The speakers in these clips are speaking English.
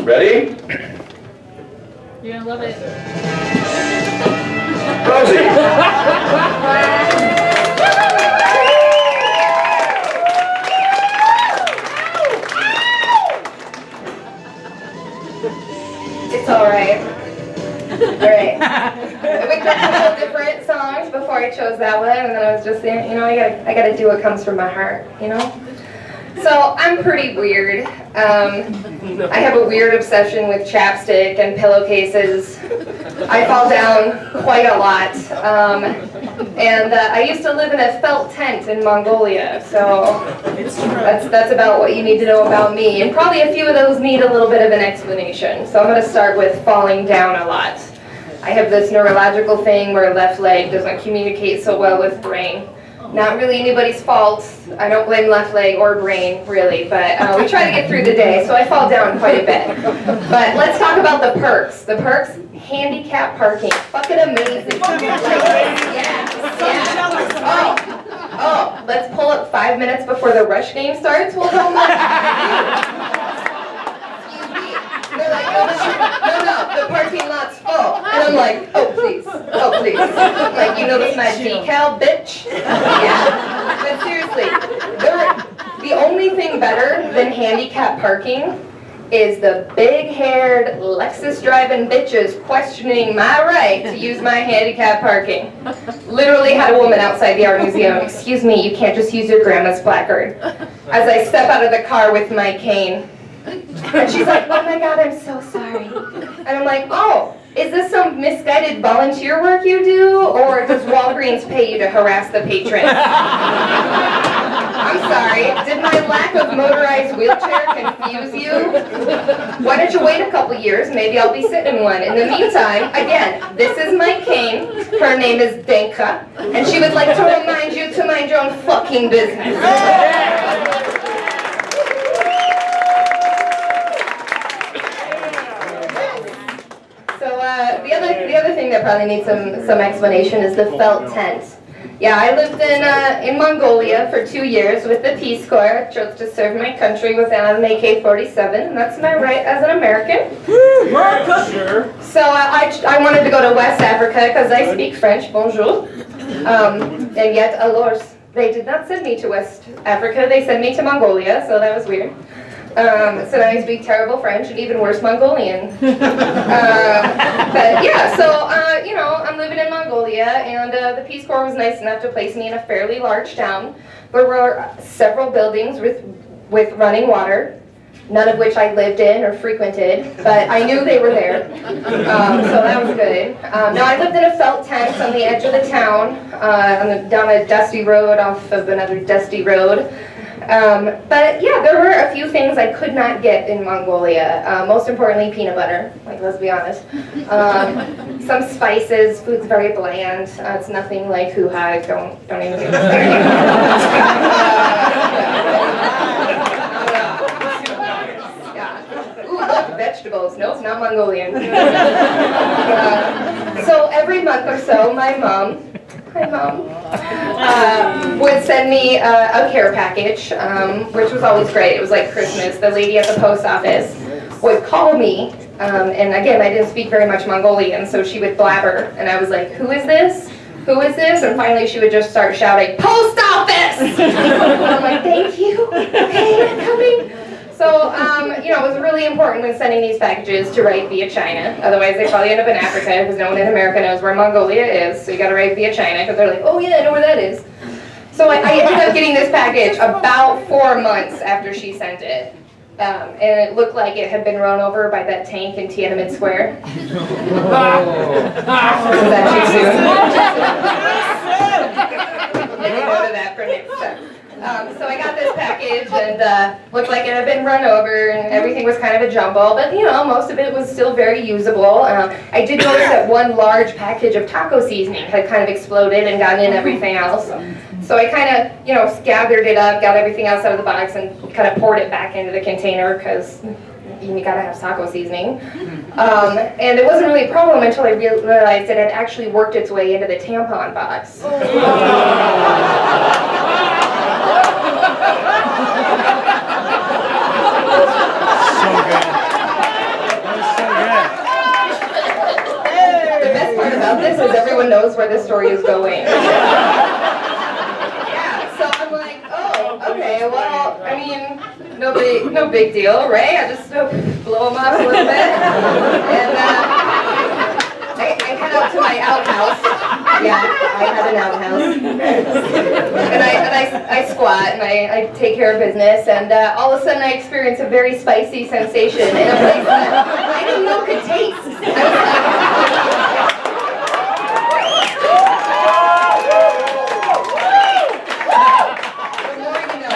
Ready? You're gonna love it. Rosie! It's alright. Alright. We tried a couple different songs before I chose that one, and then I was just saying, you know, I gotta do what comes from my heart, you know? So, I'm pretty weird. I have a weird obsession with chapstick and pillowcases. I fall down quite a lot. And I used to live in a felt tent in Mongolia, so that's about what you need to know about me. And probably a few of those need a little bit of an explanation. So I'm going to start with falling down a lot. I have this neurological thing where left leg doesn't communicate so well with brain. Not really anybody's fault. I don't blame left leg or brain, really, but we try to get through the day, so I fall down quite a bit. But let's talk about the perks. The perks, handicap parking. Fucking amazing. Oh, let's pull up 5 minutes before the rush game starts. Well, don't let They're like, no, the parking lot's full. And I'm like, oh please. Like, you notice my decal, bitch? Yeah. But seriously, the only thing better than handicap parking is the big-haired, Lexus-driving bitches questioning my right to use my handicap parking. Literally had a woman outside the art museum, excuse me, you can't just use your grandma's placard. As I step out of the car with my cane. And she's like, oh my God, I'm so sorry. And I'm like, oh, is this some misguided volunteer work you do? Or does Walgreens pay you to harass the patrons? I'm sorry, did my lack of motorized wheelchair confuse you? Why don't you wait a couple years, maybe I'll be sitting in one. In the meantime, again, this is my cane, her name is Denka, and she would like to remind you to mind your own fucking business. The other thing that probably needs some explanation is the felt tent. Yeah, I lived in Mongolia for 2 years with the Peace Corps. I chose to serve my country with an AK-47, and that's my right as an American. Sure. So I wanted to go to West Africa because I speak French, bonjour. And yet, alors, they did not send me to West Africa, they sent me to Mongolia, so that was weird. So now I speak terrible French and even worse Mongolian. But yeah, so, you know, I'm living in Mongolia, and the Peace Corps was nice enough to place me in a fairly large town. There were several buildings with running water, none of which I lived in or frequented, but I knew they were there, so that was good. Now, I lived in a felt tent on the edge of the town, down a dusty road off of another dusty road. But yeah, there were a few things I could not get in Mongolia. Most importantly, peanut butter. Like, let's be honest. Some spices. Food's very bland. It's nothing like hoo-ha. Don't even get me started. Yeah. Ooh, look, vegetables. Nope, not Mongolian. So every month or so, my mom. Hi, Mom. Would send me a care package, which was always great. It was like Christmas. The lady at the post office would call me, and again, I didn't speak very much Mongolian, so she would blabber, and I was like, who is this? Who is this? And finally she would just start shouting, post office! And I'm like, thank you. Okay, I'm coming. So, you know, it was really important when sending these packages to write via China. Otherwise, they probably end up in Africa because no one in America knows where Mongolia is. So you got to write via China because they're like, oh yeah, I know where that is. So I ended up getting this package about 4 months after she sent it. And it looked like it had been run over by that tank in Tiananmen Square. Was that too soon? Maybe go to that for next time. So I got this package, and looked like it had been run over, and everything was kind of a jumble, but you know, most of it was still very usable. I did notice that one large package of taco seasoning had kind of exploded and gotten in everything else. So I kind of, you know, gathered it up, got everything else out of the box, and kind of poured it back into the container, because you gotta have taco seasoning. And it wasn't really a problem until I realized it had actually worked its way into the tampon box. about this is everyone knows where this story is going. Yeah, so I'm like, oh, okay, well, I mean, no big deal, right? I just blow them up a little bit, and I head up to my outhouse. Yeah, I have an outhouse, and I squat and I take care of business, and all of a sudden I experience a very spicy sensation in a place that I didn't know could taste. I was like, the more you know.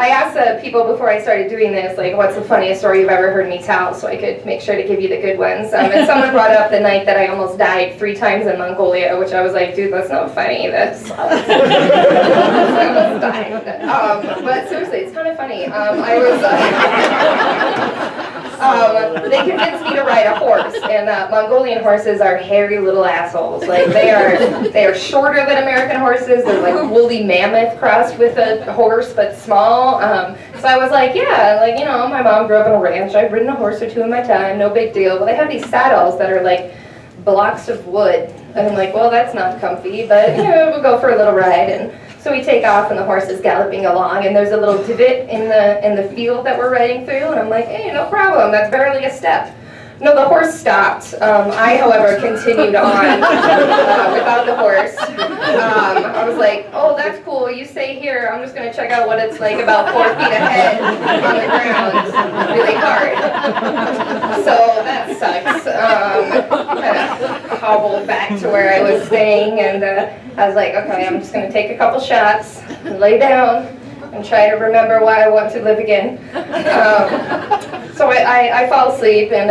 I asked people before I started doing this, like, what's the funniest story you've ever heard me tell, so I could make sure to give you the good ones. And someone brought up the night that I almost died 3 times in Mongolia, which I was like, dude, that's not funny. That's I almost died. But seriously, it's kind of funny. They convinced me to ride a horse, and Mongolian horses are hairy little assholes. Like they are shorter than American horses. They're like woolly mammoth crossed with a horse, but small. So I was like, yeah, like, you know, my mom grew up on a ranch. I've ridden a horse or 2 in my time, no big deal. But they have these saddles that are like blocks of wood, and I'm like, well, that's not comfy, but you know, we'll go for a little ride. And so we take off, and the horse is galloping along, and there's a little divot in the field that we're riding through, and I'm like, hey, no problem, that's barely a step. No, the horse stopped. I, however, continued on without the horse. I was like, oh, that's cool, you stay here, I'm just going to check out what it's like about 4 feet ahead on the ground, really hard. So that sucks. Kind of hobbled back to where I was staying, and I was like, okay, I'm just going to take a couple shots, lay down, and try to remember why I want to live again. So I fall asleep, and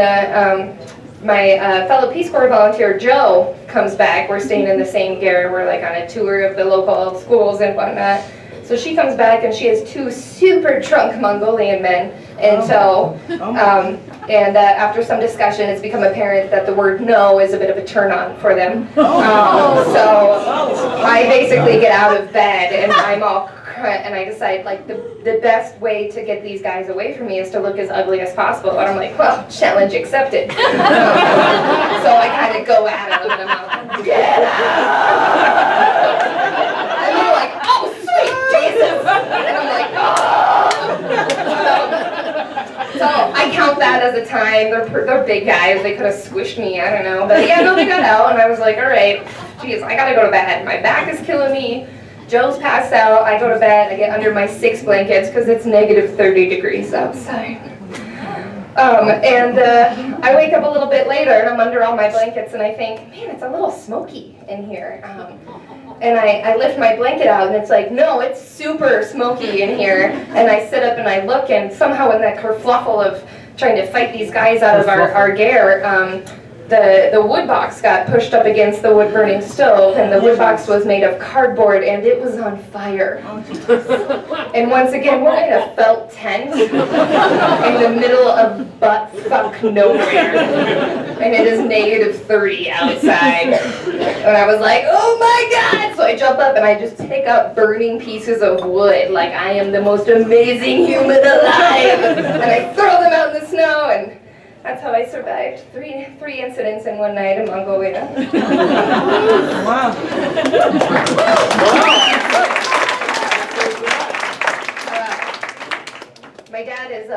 my fellow Peace Corps volunteer, Joe, comes back. We're staying in the same gear. We're like on a tour of the local schools and whatnot. So she comes back, and she has 2 super drunk Mongolian men. And so, after some discussion, it's become apparent that the word no is a bit of a turn on for them. So I basically get out of bed, and I'm all and I decide, like, the best way to get these guys away from me is to look as ugly as possible. And I'm like, well, challenge accepted. So I kind of go at them, and I'm like, get out! And they're like, oh, sweet Jesus! And I'm like, oh! So I count that as a time. They're big guys. They could have squished me. I don't know. But yeah, no, they got out, and I was like, all right, geez, I got to go to bed. My back is killing me. Joe's passed out. I go to bed. I get under my 6 blankets because it's negative 30 degrees outside. I wake up a little bit later, and I'm under all my blankets, and I think, man, it's a little smoky in here. And I lift my blanket out, and it's like, no, it's super smoky in here. And I sit up and I look, and somehow in that kerfluffle of trying to fight these guys out of our gear, the wood box got pushed up against the wood burning stove, and the wood box was made of cardboard, and it was on fire. And once again, we're in a felt tent in the middle of butt-fuck nowhere, and it is negative 30 outside. And I was like, oh my God! So I jump up and I just pick up burning pieces of wood like I am the most amazing human alive, and I throw them out in the snow, and that's how I survived 3 incidents in one night in Mongolia. Wow. My dad is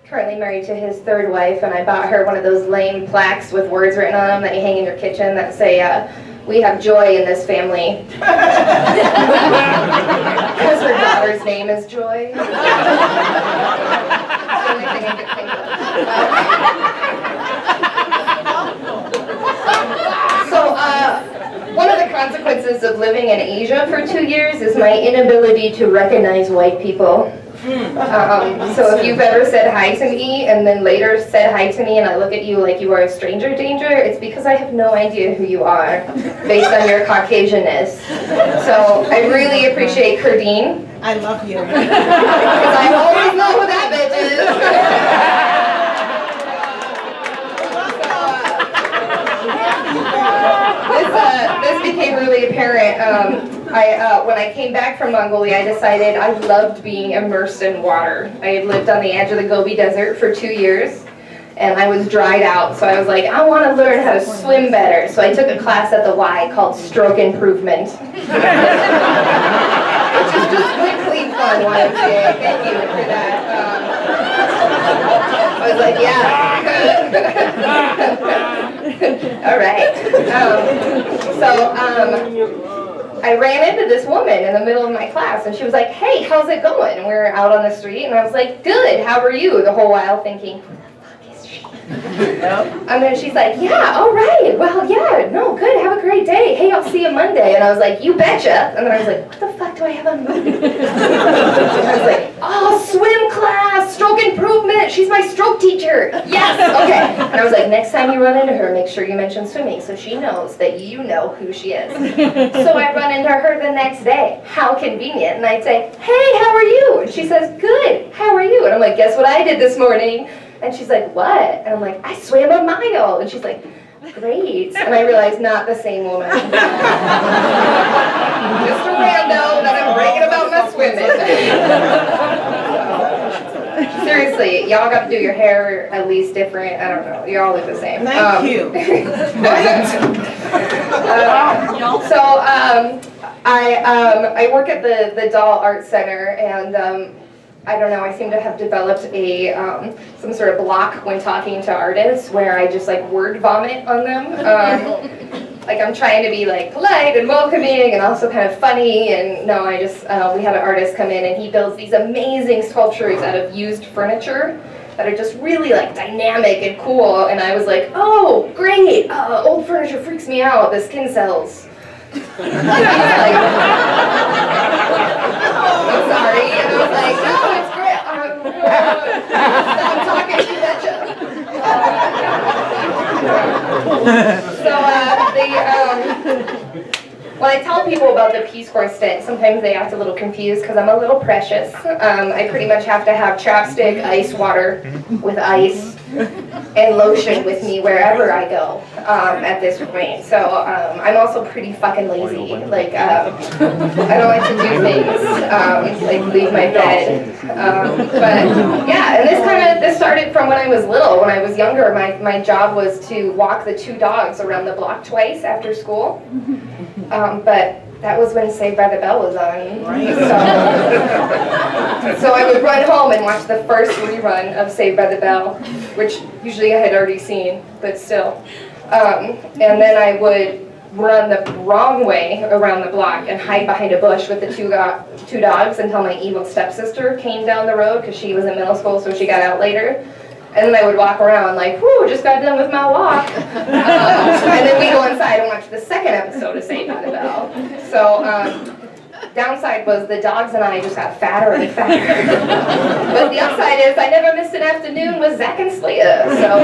currently married to his 3rd wife, and I bought her one of those lame plaques with words written on them that you hang in your kitchen that say, we have joy in this family. Because her daughter's name is Joy. That's the only thing I could think of. So, one of the consequences of living in Asia for 2 years is my inability to recognize white people. So if you've ever said hi to me and then later said hi to me and I look at you like you are a stranger danger, it's because I have no idea who you are based on your Caucasianness. So I really appreciate Kurdine. I love you. Because I always know who that bitch is. This became really apparent when I came back from Mongolia, I decided I loved being immersed in water. I had lived on the edge of the Gobi Desert for 2 years, and I was dried out, so I was like, I want to learn how to swim better. So I took a class at the Y called Stroke Improvement. Which is just quickly fun, YMCA. Thank you for that. I was like, yeah. All right. I ran into this woman in the middle of my class, and she was like, hey, how's it going? And we were out on the street, and I was like, good, how are you? The whole while thinking, who the fuck is she? And then she's like, yeah, all right, well, yeah, no, good, have a great day. Hey, I'll see you Monday. And I was like, you betcha. And then I was like, what the fuck do I have on Monday? And I was like, oh, swim class, stroke improvement. She's my stroke teacher. Yes, okay. And I was like, next time you run into her, make sure you mention swimming so she knows that you know who she is. So I run into her the next day. How convenient. And I'd say, hey, how are you? And she says, good, how are you? And I'm like, guess what I did this morning? And she's like, what? And I'm like, I swam a mile. And she's like, great. And I realized not the same woman. Just a rando that I'm bragging about my swimming. Seriously, y'all got to do your hair at least different. I don't know. You all look the same. Thank you. I work at the Doll Art Center, and I don't know, I seem to have developed a some sort of block when talking to artists where I just like word vomit on them. Like I'm trying to be like polite and welcoming and also kind of funny, and no, I just, we had an artist come in and he builds these amazing sculptures out of used furniture that are just really like dynamic and cool, and I was like, oh, great, old furniture freaks me out, the skin cells. I'm sorry, and I was like, no, it's great. Stop talking, you betcha. When I tell people about the Peace Corps stint, sometimes they act a little confused because I'm a little precious. I pretty much have to have chapstick, ice water with ice, and lotion with me wherever I go at this point. So I'm also pretty fucking lazy. Like I don't like to do things, like leave my bed. But yeah, and this started from when I was little. When I was younger, my job was to walk the 2 dogs around the block twice after school. But that was when Saved by the Bell was on. Right. So I would run home and watch the first rerun of Saved by the Bell, which usually I had already seen, but still. And then I would run the wrong way around the block and hide behind a bush with the two dogs until my evil stepsister came down the road because she was in middle school, so she got out later. And then I would walk around like, whoo, just got done with my walk. And then we go inside and watch the second episode of Saved by the Bell. So downside was the dogs and I just got fatter and fatter. But the upside is I never missed an afternoon with Zach and Slia. So